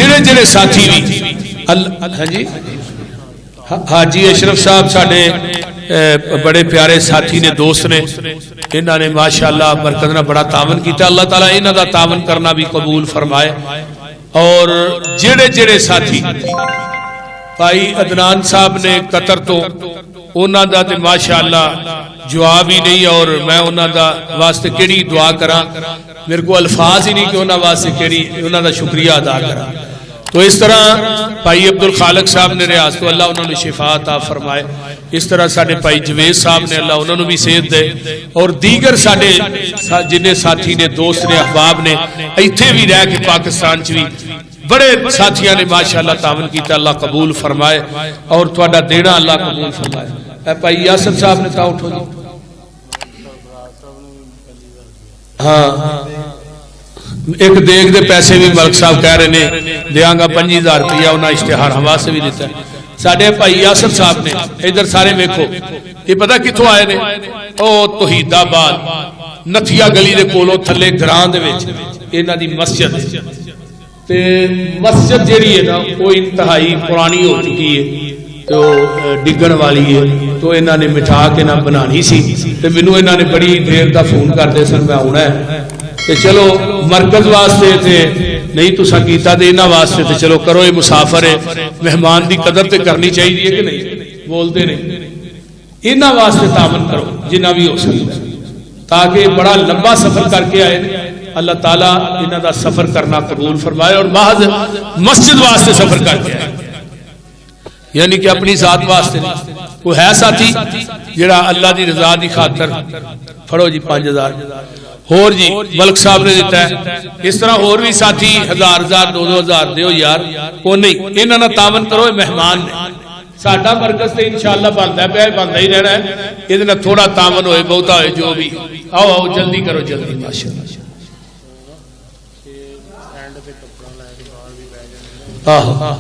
جڑے جڑے ساتھی بھی ہاں جی حاجی اشرف صاحب ساڈے بڑے پیارے ساتھی نے دوست نے انہوں نے ماشاءاللہ مرکز نے بڑا تعاون کیتا اللہ تعالیٰ انہوں دا تعاون کرنا بھی قبول فرمائے اور جڑے جڑے ساتھی بھائی عدنان صاحب نے قطر تو انہوں دا تے ماشاءاللہ جواب ہی نہیں اور میں انہوں دا واسطے کیڑی دعا کراں میرے کو الفاظ ہی نہیں کہ انہوں واسطے کیڑی انہوں دا شکریہ ادا کراں تو اس طرح بھائی عبدالخالق صاحب نے ریاض تو اللہ انہوں نے شفا عطا فرمائے اس طرح ساڑھے بھائی جوید صاحب نے اللہ انہوں نے بھی صحت دے اور دیگر ساڑھے جنہیں ساتھی نے دوست نے احباب نے ایتھے بھی رہ کے پاکستان چوی بڑے ساتھیاں نے ماشاءاللہ تعاون کیتا اللہ قبول فرمائے اور تھوڑا دینا اللہ قبول فرمائے اے بھائی یاسر صاحب نے کہا اٹھو جی ہاں ایک دیکھ دے پیسے بھی ملک صاحب کہہ رہے ہیں دیاں گا 5000 روپیہ انہاں اشتہار ہوا سے بھی دیتا ہے ساڑھے بھائی یاسر صاحب نے ادھر سارے ویکھو یہ پتہ کتھوں آئے نے او توحید آباد نتھیا گلی دے کولوں تھلے گران دے وچ انہاں دی مسجد تے مسجد جیڑی ہے نا وہ انتہائی پرانی ہو چکی ہے تو ڈگن والی ہے تو انہاں نے مٹھا کے نہ بنانی سی تے مینوں انہاں نے بڑی دیر دا فون کر دے سن میں آنا ہے تے چلو مرکز واسطے تے نہیں تو سکیتا دے انہاں واسطے تے چلو کرو یہ مسافر ہے مہمان دی قدر تے کرنی چاہیے کہ نہیں بولتے نہیں انہاں واسطے تعاون کرو جنہ بھی ہو سکتا تاکہ بڑا لمبا سفر کر کے آئے اللہ تعالیٰ انہاں دا سفر کرنا قبول فرمائے اور محض مسجد واسطے سفر کر کے آئے یعنی کہ اپنی ذات واسطے نہیں وہ ہے ساتھی جڑا اللہ دی رضا دی خاطر پھڑو جی 5000 اور جی ملک صاحب نے دیتا ہے اس طرح اور بھی ساتھی 1000 2000 دیو یار وہ نہیں انہاں نہ تعاون کرو مہمان نے ساڈا مرکز تے انشاءاللہ بندا ہے بندا ہی رہنا ہے ادھے نال تھوڑا تعاون ہوئے بہتا ہوئے جو بھی آؤ آؤ جلدی کرو جلدی ماشاءاللہ آہو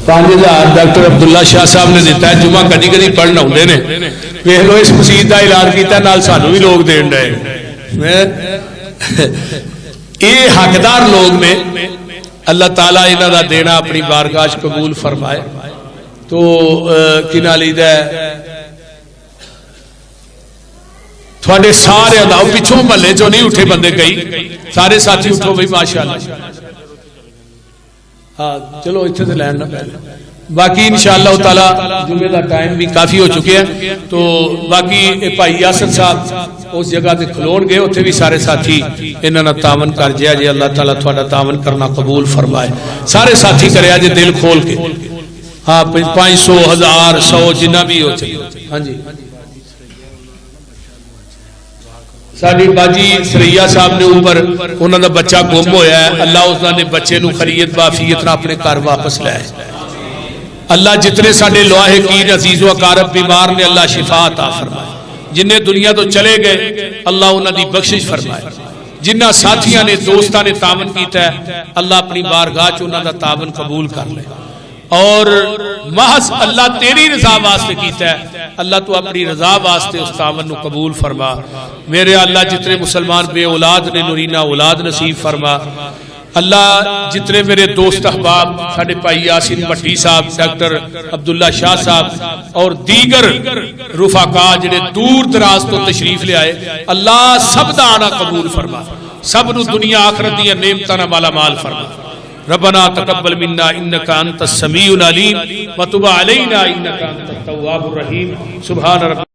5000 ڈاکٹر عبداللہ شاہ صاحب نے دیتا ہے جمعہ کدی کدی پڑھنا ہوندے نے ویکھ لو اس مسجد کا اعلان کیتا نال سانو بھی لوگ دین رہے یہ حقدار لوگ نے اللہ تعالیٰ انہاں دا دینا اپنی بارگاہ قبول فرمائے تو کنا لیدا ہے تھوڑے سارے دا پچھوں محلے جو نہیں اٹھے بندے کئی سارے ساتھی اٹھو بھائی ماشاءاللہ ہاں چلو اتنے سے لین نہ پہلے باقی انشاءاللہ تعالی جمعے دا ٹائم بھی کافی ہو چکے ہیں تو باقی بھائی یاسر صاحب اس جگہ تے کھلون گئے اتنے بھی سارے ساتھی انہاں نال تعاون کر جیا جی اللہ تعالیٰ تھوڑا تعاون کرنا قبول فرمائے سارے ساتھی کریا جی دل کھول کے ہاں 500 1000 100 جنہ بھی ہو چاہیے ہاں جی ساڈی باجی سریا صاحب نے اوپر انہاں دا بچہ گم ہویا ہے اللہ اس نے بچے نو خیریت بعافیت نہ اپنے گھر واپس لے اللہ جتنے ساڈے لاحقین عزیز و اقارب بیمار نے اللہ شفا عطا فرمائے جنہیں دنیا تو چلے گئے اللہ انہاں دی بخشش فرمائے جنہ ساتھیاں نے دوستاں نے تعاون کیتا ہے اللہ اپنی بارگاہ چ انہاں دا تعاون قبول کر لے اور محض اللہ تیری رضا واسطے کیتا ہے اللہ تو اپنی رضا واسطے اس تعاون نو قبول فرما میرے اللہ جتنے مسلمان بے اولاد نے نورینہ اولاد نصیب فرما اللہ جتنے میرے دوست احباب ساڈے بھائی یاسین بھٹی صاحب ڈاکٹر عبداللہ شاہ صاحب اور دیگر رفقا جڑے دور دراز تو تشریف لے آئے اللہ سب دا آنا قبول فرما سب نو دنیا آخرت دی نعمتاں نال مالا مال فرما ربنا تقبل منا انك انت السميع العليم وتب علينا انك انت التواب الرحيم سبحان رب